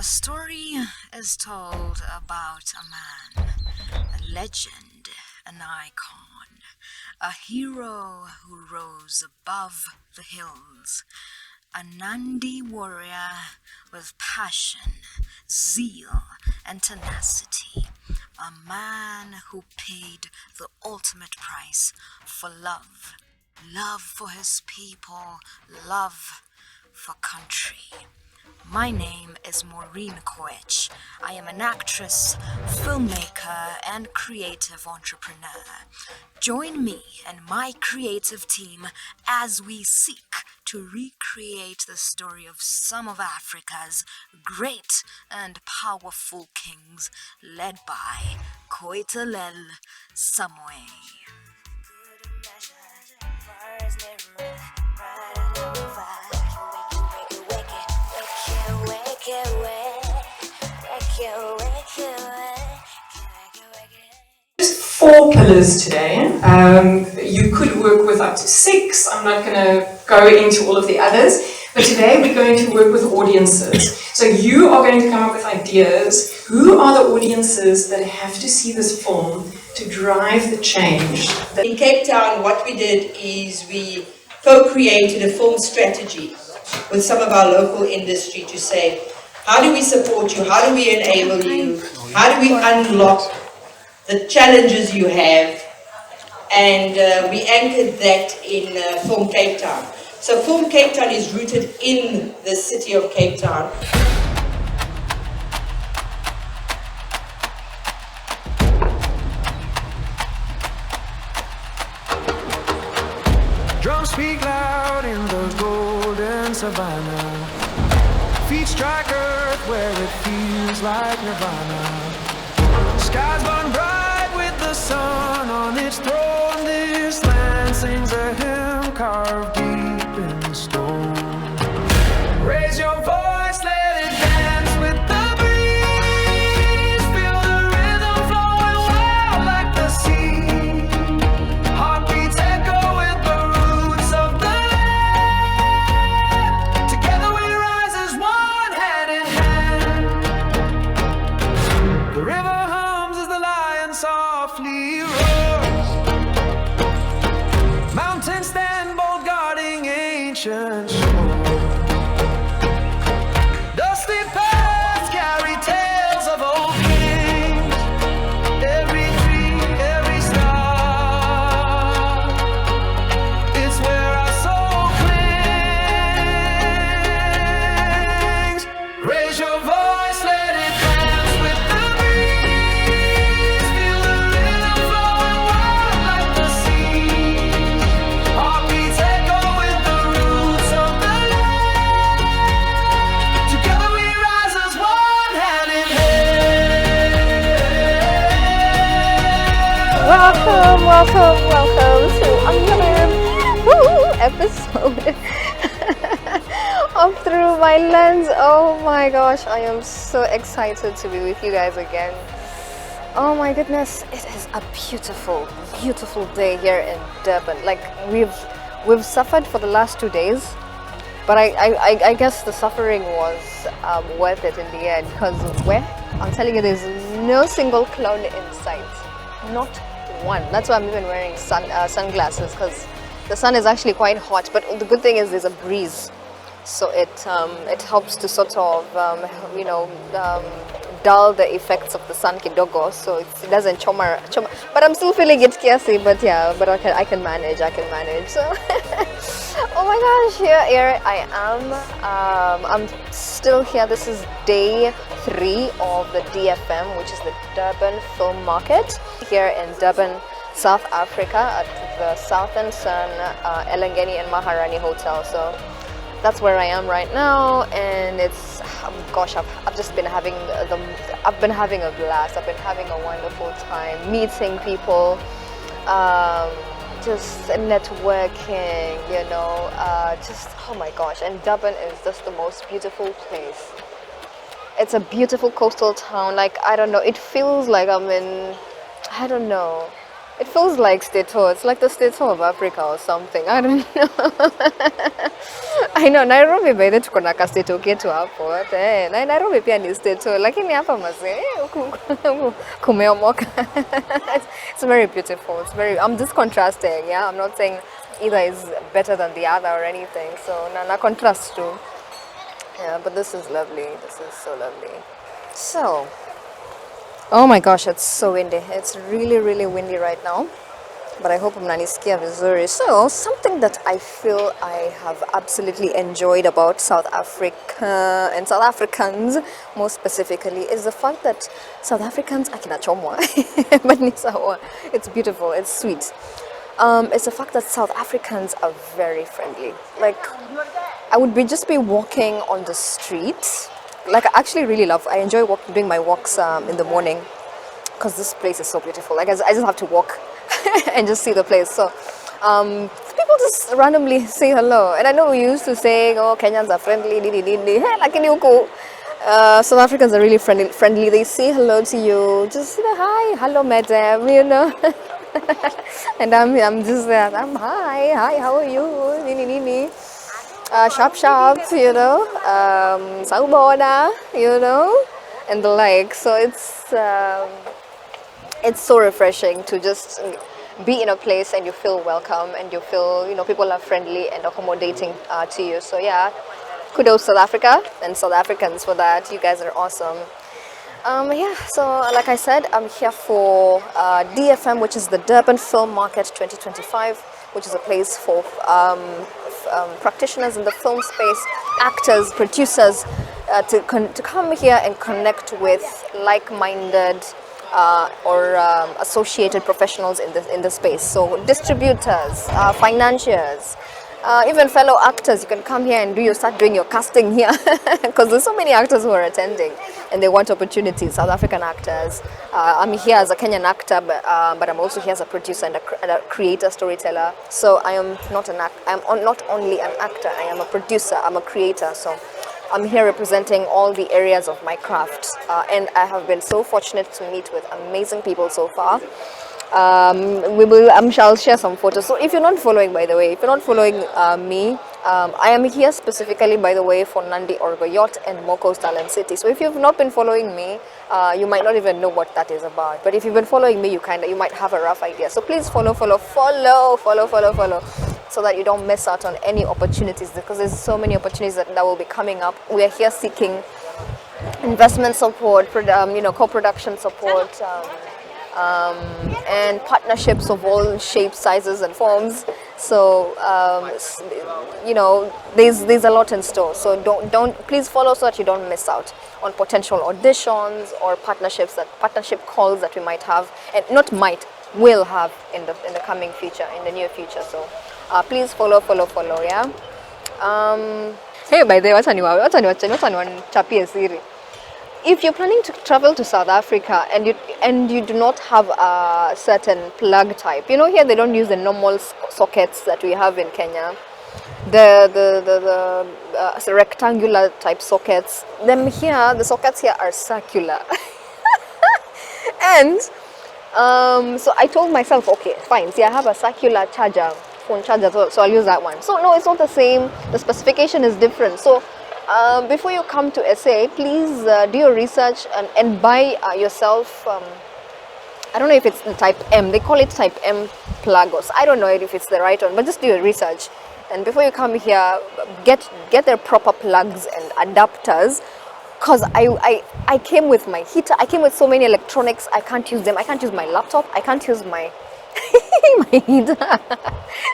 A story is told about a man, a legend, an icon, a hero who rose above the hills, a Nandi warrior with passion, zeal, and tenacity, a man who paid the ultimate price for love, love for his people, love for country. My name is Maureen Koech. I am an actress, filmmaker, and creative entrepreneur. Join me and my creative team as we seek to recreate the story of some of Africa's great and powerful kings, led by Koech Samoei. There's 4 pillars today. You could work with up to 6. I'm not going to go into all of the others, but today we're going to work with audiences. So you are going to come up with ideas. Who are the audiences that have to see this film to drive the change? In Cape Town, what we did is we co-created a film strategy with some of our local industry to say, how do we support you? How do we enable you? How do we unlock the challenges you have? And we anchored that in Film Cape Town. So Film Cape Town is rooted in the city of Cape Town. Drums speak loud in the golden savannah. Feet strike earth where it feels like nirvana. Skies burn bright with the sun on its throne. This land sings a hymn carved deep in stone. Raise your voice, let it dance with the breeze. Feel the rhythm flowing wild like the sea. Heartbeats echo with the roots of the land. Together we rise as one, hand in hand. The river hums as the lion softly roars. Mountains stand bold guarding ancient shores. Dusty paths carry tales of old kings. Every tree, every star, it's where our soul clings. Raise your voice, let it dance with the breeze. Feel the rhythm flowing wild like the sea. Heartbeats echo with the roots of the land. Together we rise as one, hand in hand. Welcome to another episode of Through My Lens. Oh my gosh, I am so excited to be with you guys again. Oh my goodness, it is a beautiful, beautiful day here in Durban. Like we've suffered for the last 2 days, but I guess the suffering was worth it in the end, because I'm telling you, there's no single cloud in sight, not one. That's why I'm even wearing sunglasses, because the sun is actually quite hot. But the good thing is there's a breeze, so it helps to sort of dull the effects of the sun kidogo, so it doesn't choma. But I'm still feeling it kiasi, but yeah, but I can manage. So oh my gosh, here I am. I'm still here. This is day 3 of the DFM, which is the Durban Film Market here in Durban, South Africa, at the Southern Sun Elangeni and Maharani Hotel. So that's where I am right now, and it's gosh, I've just been having I've been having a blast. I've been having a wonderful time meeting people, just networking, just oh my gosh. And Durban is just the most beautiful place. It's a beautiful coastal town. Like, I don't know, it feels like I'm in, I don't know, it feels like Stato. It's like the Stato of Africa or something. I don't know. I know Nairobi by the tuko na ka state ketu hapo. Na Nairobi pia ni state so lakini hapa mazee kumeomoka. It's very beautiful. It's very I'm just contrasting, yeah. I'm not saying either is better than the other or anything. So na contrast too. Yeah, but this is lovely. This is so lovely. So, oh my gosh, it's so windy. It's really, really windy right now. But I hope mnanisikia vizuri. So, something that I feel I have absolutely enjoyed about South Africa and South Africans more specifically is the fact that South Africans akina chomwa, but ni sawa. It's beautiful. It's sweet. It's the fact that South Africans are very friendly. Like, I would just be walking on the street. Like, I actually really I enjoy doing my walks in the morning because this place is so beautiful. Like, I just have to walk and just see the place. So, people just randomly say hello. And I know we used to say, oh, Kenyans are friendly, Hey, like in Yuko. South Africans are really friendly. They say hello to you. Just hi, hello, madam, you know. And I'm just there. Hi, how are you? Nini. Sharp, you know. Saubona, you know, and the like. So it's so refreshing to just be in a place and you feel welcome and you feel, you know, people are friendly and accommodating to you. So yeah, kudos South Africa and South Africans for that. You guys are awesome. Yeah, so like I said, I'm here for DFM, which is the Durban Film Market 2025, which is a place for practitioners in the film space, actors, producers, to come here and connect with like-minded or associated professionals in the space. So distributors, financiers, even fellow actors, you can come here and start doing your casting here because there's so many actors who are attending and they want opportunities. South African actors. I'm here as a Kenyan actor, but I'm also here as a producer and a creator, storyteller. So I am not not only an actor. I am a producer. I'm a creator. So I'm here representing all the areas of my craft, and I have been so fortunate to meet with amazing people so far. Shall share some photos. So if you're not following, by the way, if you're not following me, I am here specifically, by the way, for Nandi, Orgoiyoot and Moko's Talent City. So if you've not been following me, you might not even know what that is about. But if you've been following me, you might have a rough idea. So please follow, so that you don't miss out on any opportunities, because there's so many opportunities that will be coming up. We are here seeking investment support, co-production support, and partnerships of all shapes, sizes and forms. So there's a lot in store. So please follow so that you don't miss out on potential auditions or partnership calls that we might have, and will have in the coming future, in the near future. So please follow, yeah. Hey, by the way, what's siri. If you're planning to travel to South Africa and you do not have a certain plug type, here they don't use the normal sockets that we have in Kenya, the rectangular type sockets. The sockets here are circular, and so I told myself, okay, fine. See, I have a circular phone charger, so I'll use that one. So no, it's not the same. The specification is different. So before you come to SA, please do your research and buy yourself. I don't know if it's the type M. They call it type M plug. I don't know if it's the right one, but just do your research. And before you come here, get their proper plugs and adapters. Because I came with my heater. I came with so many electronics. I can't use them. I can't use my laptop. I can't use my my heater.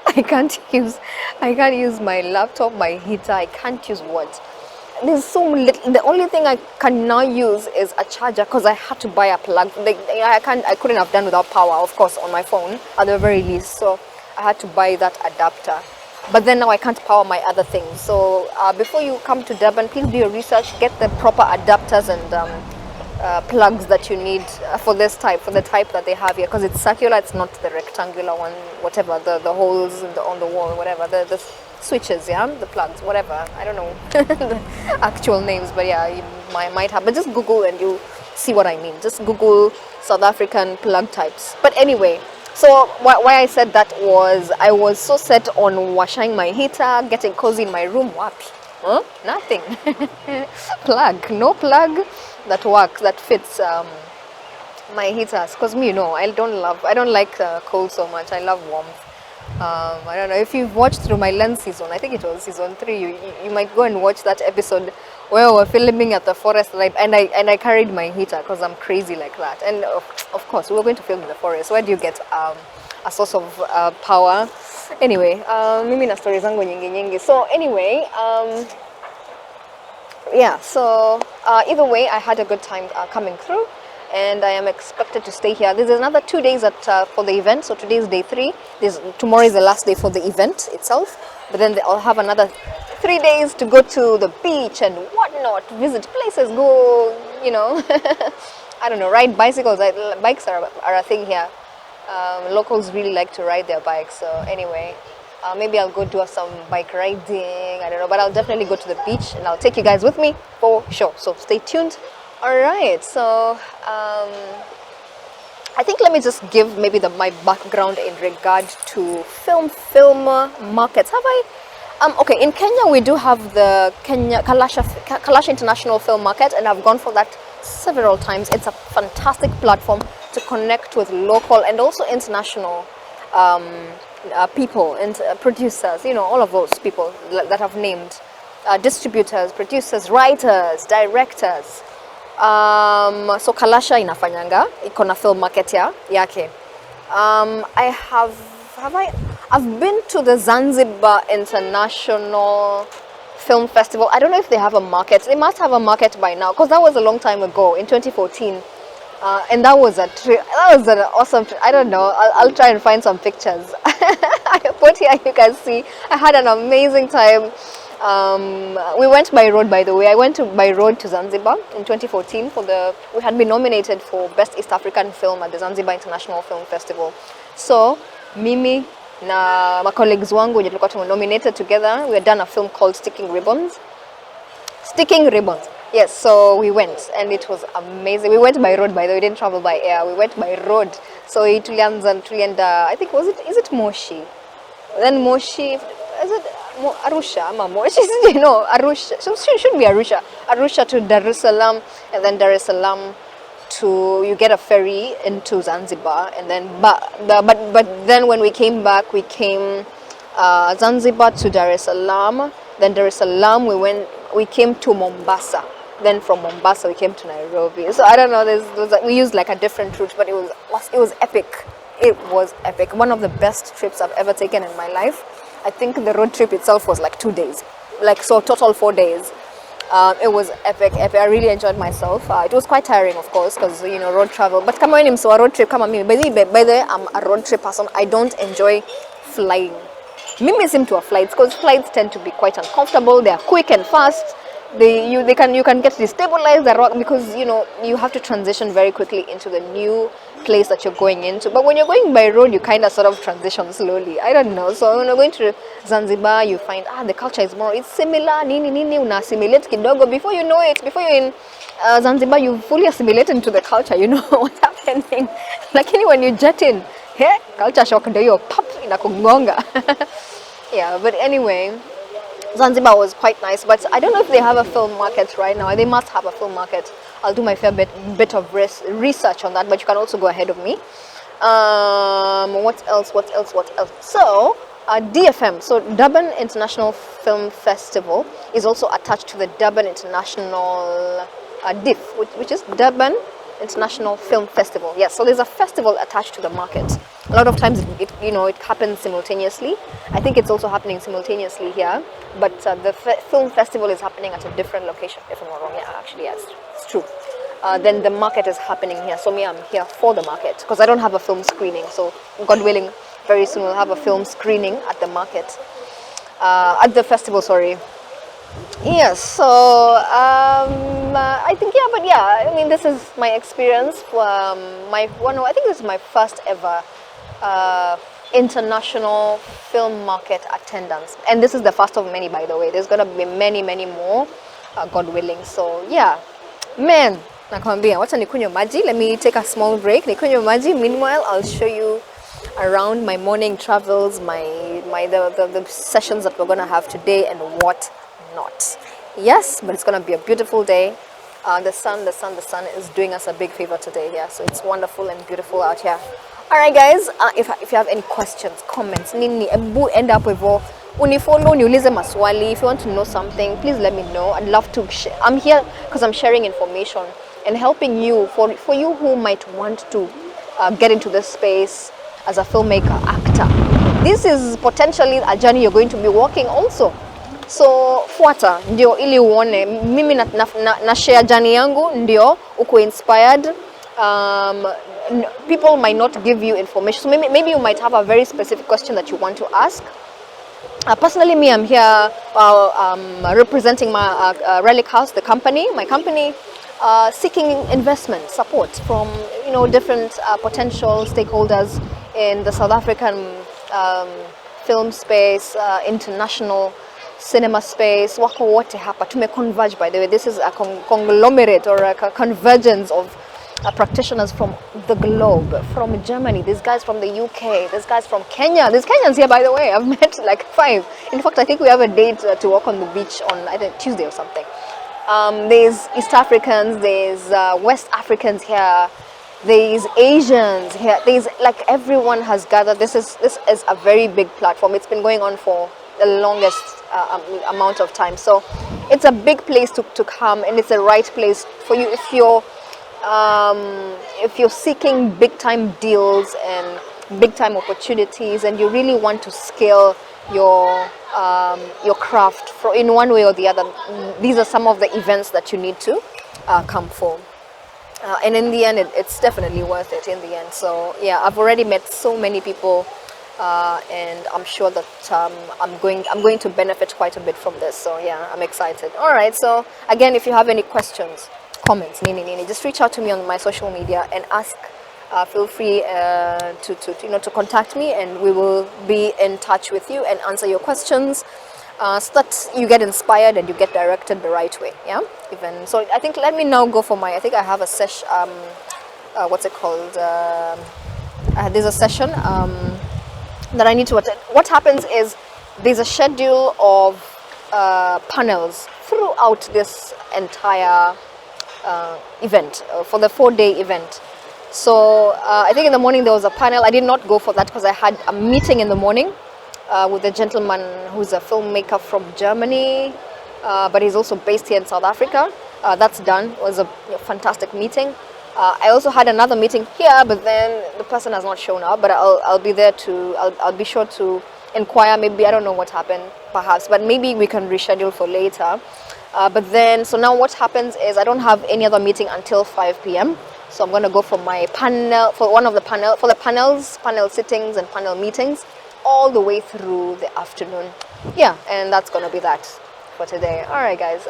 I can't use my laptop, my heater. I can't use what? There's so little. The only thing I can now use is a charger, because I had to buy a plug. I couldn't have done without power, of course, on my phone at the very least. So I had to buy that adapter. But then now I can't power my other things. So before you come to Durban, please do your research. Get the proper adapters and plugs that you need for the type that they have here, because it's circular. It's not the rectangular one. Whatever the holes on the wall, whatever the switches, yeah, the plugs, whatever. I don't know the actual names, but yeah, you might have. But just Google and you see what I mean. Just Google South African plug types. But anyway, So why I said that was I was so set on washing my heater, getting cozy in my room. Wapi? Huh? Nothing. Plug. No plug that works, that fits my heaters. Because me, I don't like cold so much. I love warmth. I don't know if you've watched through my Lens season. I think it was season 3. You might go and watch that episode where we're filming at the forest, and I carried my heater because I'm crazy like that. And of course, we were going to film in the forest. Where do you get a source of power? Anyway, mimi na stories zangu nyingi nyingi. So anyway, yeah. So either way, I had a good time coming through. And I am expected to stay here. There's another 2 days for the event, so today is day 3. Tomorrow is the last day for the event itself, but then I'll have another 3 days to go to the beach and whatnot, visit places, go, I don't know, ride bicycles. Bikes are a thing here. Locals really like to ride their bikes, so anyway, maybe I'll go do some bike riding, I don't know, but I'll definitely go to the beach and I'll take you guys with me for sure, so stay tuned. Alright, so I think let me just give maybe my background in regard to film markets. Have I? Okay, in Kenya we do have the Kalasha International Film Market, and I've gone for that several times. It's a fantastic platform to connect with local and also international people and producers, all of those people that I've named, distributors, producers, writers, directors. So Kalasha inafanyanga iko na film market yake. I've been to the Zanzibar International Film Festival. I don't know if they have a market. They must have a market by now, because that was a long time ago in 2014. And that was an awesome trip. I don't know, I'll try and find some pictures. I put here, you can see I had an amazing time. We went by road, by the way. I went by road to Zanzibar in 2014 we had been nominated for Best East African Film at the Zanzibar International Film Festival. So mimi na my colleagues wangu tulikuwa nominated together. We had done a film called Sticking Ribbons. Yes, so we went and it was amazing. We went by road, by the way. We didn't travel by air. We went by road. So tulienda, I think, is it Moshi? Then Moshi, is it Arusha? Moshi? No, Arusha. So it should be Arusha. Arusha to Dar es Salaam, and then Dar es Salaam you get a ferry into Zanzibar, and then but then when we came back, we came Zanzibar to Dar es Salaam. Then Dar es Salaam we came to Mombasa. Then from Mombasa we came to Nairobi. So I don't know, we used like a different route, but it was epic. It was epic. One of the best trips I've ever taken in my life. I think the road trip itself was like 2 days, so total 4 days. It was epic. I really enjoyed myself. It was quite tiring, of course, because road travel. But kama wewe ni mso road trip kama mimi, by the way, I'm a road trip person. I don't enjoy flying. Mimi seem to flights, because flights tend to be quite uncomfortable. They are quick and fast. You can get destabilized because you have to transition very quickly into the new place that you're going into. But when you're going by road, you kind of sort of transition slowly. I don't know. So when you're going to Zanzibar, you find the culture is it's similar. Nini una assimilate kidogo. Before you know it, before you're in Zanzibar, you fully assimilate into the culture. You know what's happening. Like when you jet in, culture shock ndio pop inakugonga. Yeah, but anyway, Zanzibar was quite nice, but I don't know if they have a film market right now. They must have a film market. I'll do my fair bit of research on that, but you can also go ahead of me. What else? So, DFM, so Durban International Film Festival, is also attached to the Durban International DIF, which is Durban International Film Festival. Yes, so there's a festival attached to the market. A lot of times it happens simultaneously. I think it's also happening simultaneously here, but the film festival is happening at a different location, if I'm not wrong. Yeah, actually, yes, it's true. Then the market is happening here, so I'm here for the market because I don't have a film screening. So God willing, very soon we'll have a film screening at the market, at the festival. Sorry. Yes, so I think I mean, this is my experience. I think this is my first ever international film market attendance, and this is the first of many, by the way. There's gonna be many more, God willing. So yeah, man, nakwambia wacha nikunywe maji. Let me take a small break, nikunywe maji. Meanwhile, I'll show you around my morning travels, the sessions that we're gonna have today and what not. Yes, but it's gonna be a beautiful day. The sun is doing us a big favor today here, so it's wonderful and beautiful out here. All right, guys. If you have any questions, comments, nini, end up with unifollow, niulize maswali. If you want to know something, please let me know. I'd love to share. I'm here because I'm sharing information and helping you for you who might want to get into this space as a filmmaker, actor. This is potentially a journey you're going to be walking also. So fuata ndio ili uone mimi na share journey yangu ndio uko inspired. People might not give you information, so maybe you might have a very specific question that you want to ask. Personally, me, I'm here representing my Relic House, my company, seeking investment support from different potential stakeholders in the South African film space, international cinema space. Wako wote hapa tumeconverge. By the way, this is a conglomerate or a convergence of practitioners from the globe, from Germany, these guys from the UK, these guys from Kenya. There's Kenyans here, by the way. I've met like 5. In fact, I think we have a date to walk on the beach on, I think, Tuesday or something. There's East Africans, there's West Africans here, there's Asians here. There's like everyone has gathered. This is a very big platform. It's been going on for the longest amount of time. So it's a big place to come, and it's the right place for you if you're seeking big time deals and big time opportunities, and you really want to scale your craft in one way or the other. These are some of the events that you need to come for. And in the end, it's definitely worth it in the end. So yeah, I've already met so many people, and I'm sure that I'm going to benefit quite a bit from this. So yeah, I'm excited. All right. So again, if you have any questions, comments, just reach out to me on my social media and ask. Feel free to contact me, and we will be in touch with you and answer your questions, so that you get inspired and you get directed the right way. Yeah. Even so, I think let me now go for I think I have a session. What's it called? There's a session that I need to attend. What happens is there's a schedule of panels throughout this entire event for the 4-day event. So I think in the morning there was a panel. I did not go for that because I had a meeting in the morning with a gentleman who's a filmmaker from Germany, but he's also based here in South Africa. That's done. It was a fantastic meeting. I also had another meeting here, but then the person has not shown up. But I'll be there I'll be sure to inquire. Maybe I don't know what happened, perhaps, but maybe we can reschedule for later. But then, so now what happens is I don't have any other meeting until 5 p.m. So I'm going to go for my panel, for the panel sittings and panel meetings all the way through the afternoon. Yeah, and that's going to be that for today. All right, guys.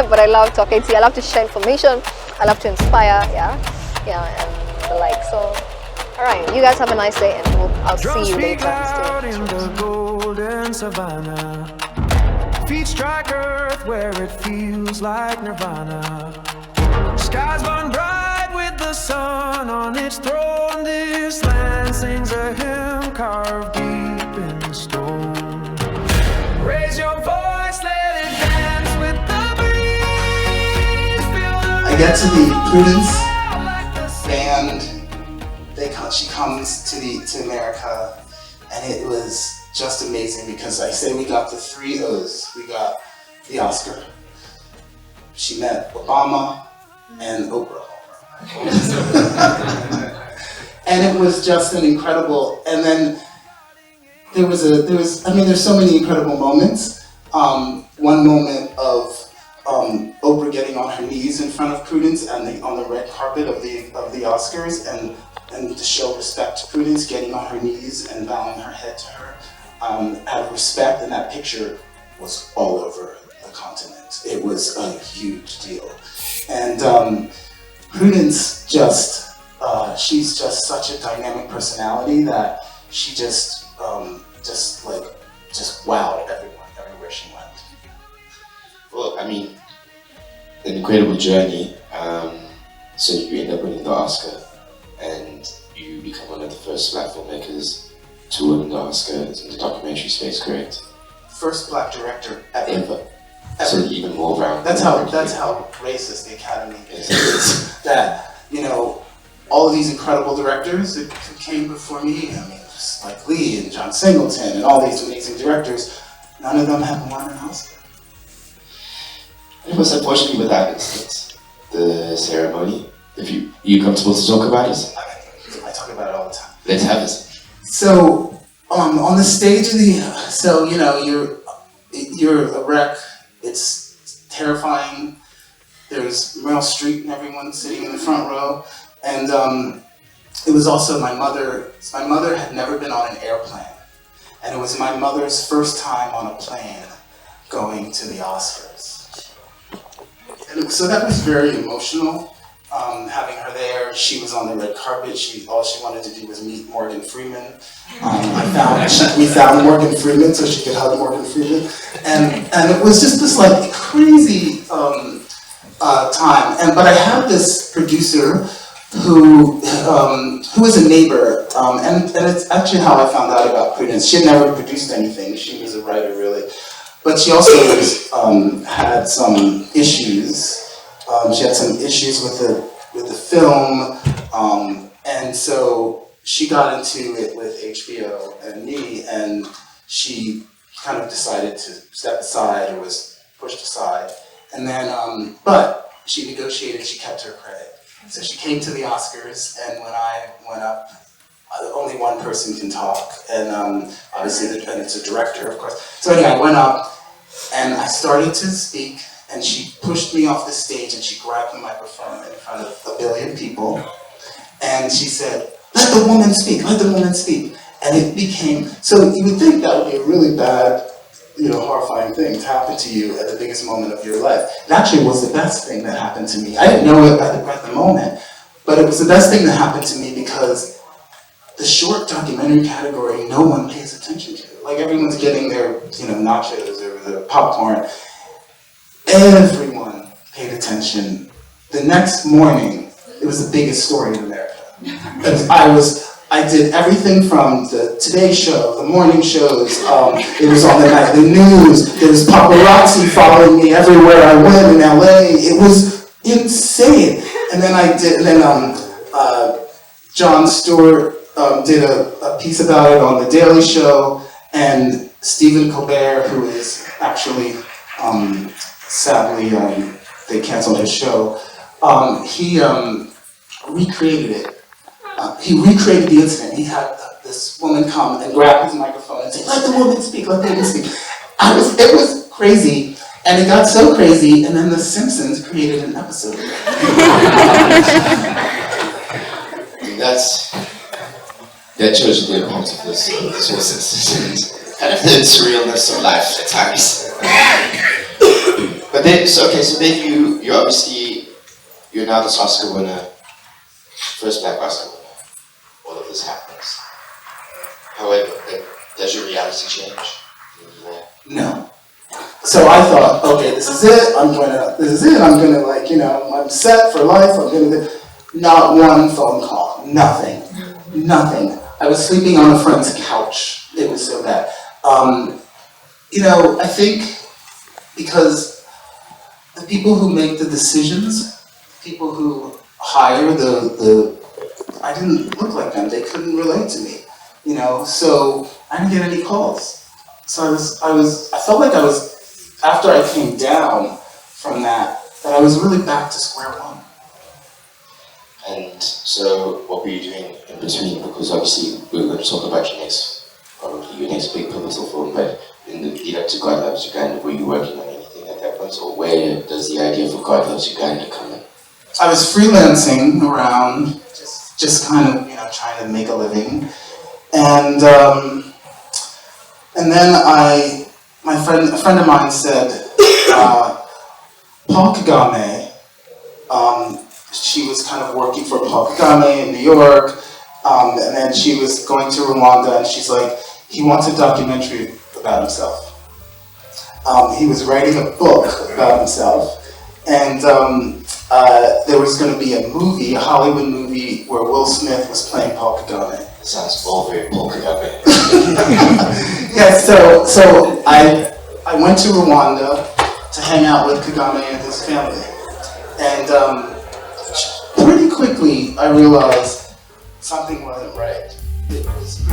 But I love talking to you. I love to share information. I love to inspire. Yeah, and the like. So, all right. You guys have a nice day, and I'll see you later. Savannah, feet strike earth where it feels like nirvana. Skies burn bright with the sun on its throne. This land sings a hymn carved deep in stone. Raise your voice, let it dance with the breeze. I get to the Prudence band. She comes to America, and it was just amazing because I say we got the 3 O's. We got the Oscar. She met Obama and Oprah. And it was just an incredible, and then there's so many incredible moments. One moment of Oprah getting on her knees in front of Prudence and on the red carpet of the Oscars, and to show respect to Prudence, getting on her knees and bowing her head to her. Out of respect, and that picture was all over the continent. It was a huge deal. And Prudence she's just such a dynamic personality that she just wowed everyone everywhere she went. Well, I mean, an incredible journey. So you end up winning the Oscar, and you become one of the first Black filmmakers to win the Oscar in the documentary space, correct? First Black director ever. Ever. So even more round. That's how racist the Academy is. That, you know, all of these incredible directors that came before me, I mean, Spike Lee and John Singleton and all these amazing directors, none of them have won an Oscar. It was unfortunately with that instance, the ceremony. If you comfortable to talk about it? I talk about it all the time. Let's have it. So, on the stage of so you know, you're a wreck. It's terrifying. There's Meryl Streep and everyone sitting in the front row, and it was also my mother. My mother had never been on an airplane, and it was my mother's first time on a plane going to the Oscars. And so that was very emotional. Having her there, she was on the red carpet. All she wanted to do was meet Morgan Freeman. We found Morgan Freeman so she could hug Morgan Freeman, and it was just this like crazy time. But I had this producer who was a neighbor, and it's actually how I found out about Prudence. She had never produced anything. She was a writer, really, but she also had some issues. She had some issues with the film, and so she got into it with HBO and me, and she kind of decided to step aside, or was pushed aside, and then, but she negotiated, she kept her credit. So she came to the Oscars, and when I went up, only one person can talk, and obviously, and it's a director, of course. So anyway, I went up, and I started to speak, and she pushed me off the stage, and she grabbed the microphone in front of 1 billion people, and she said, "Let the woman speak, let the woman speak." And it became, so you would think that would be a really bad, you know, horrifying thing to happen to you at the biggest moment of your life. It actually was the best thing that happened to me. I didn't know it at the moment, but it was the best thing that happened to me because the short documentary category, no one pays attention to. Like everyone's getting their, you know, nachos or their popcorn. Everyone paid attention. The next morning, it was the biggest story in America. I did everything from the Today Show, the morning shows, it was on the news, there was paparazzi following me everywhere I went in LA. It was insane. And then Jon Stewart did a piece about it on The Daily Show, and Stephen Colbert, who is actually, sadly, they canceled his show, he recreated it. He recreated the incident. He had this woman come and grab his microphone and say, "Let the woman speak, let the woman speak." It was crazy, and it got so crazy, and then The Simpsons created an episode of it. That shows you the importance of this instance. Kind of the surrealness of life at times. But then, so then you obviously, you're now this Oscar winner, first Black Oscar winner. All of this happens. However, does your reality change? No. So I thought, okay, this is it, I'm gonna like, you know, I'm set for life, I'm gonna do, not one phone call, nothing. I was sleeping on a friend's couch, it was so bad. You know, I think because the people who make the decisions, people who hire I didn't look like them, they couldn't relate to me, you know, so I didn't get any calls. So I felt like I was, after I came down from that I was really back to square one. And so what were you doing in between? Because obviously we're going to talk about probably your next big pivotal film, but in the lead up to God Loves Uganda, were you working on anything at that point? Or where does the idea for God Loves Uganda come in? I was freelancing around, just kind of, you know, trying to make a living. And then a friend of mine said, Paul Kagame, she was kind of working for Paul Kagame in New York, and then she was going to Rwanda, and she's like, he wants a documentary about himself. He was writing a book about himself, and there was going to be a movie, a Hollywood movie, where Will Smith was playing Paul Kagame. Sounds all very Paul Kagame. Yeah, so I went to Rwanda to hang out with Kagame and his family. And pretty quickly I realized something wasn't right. It was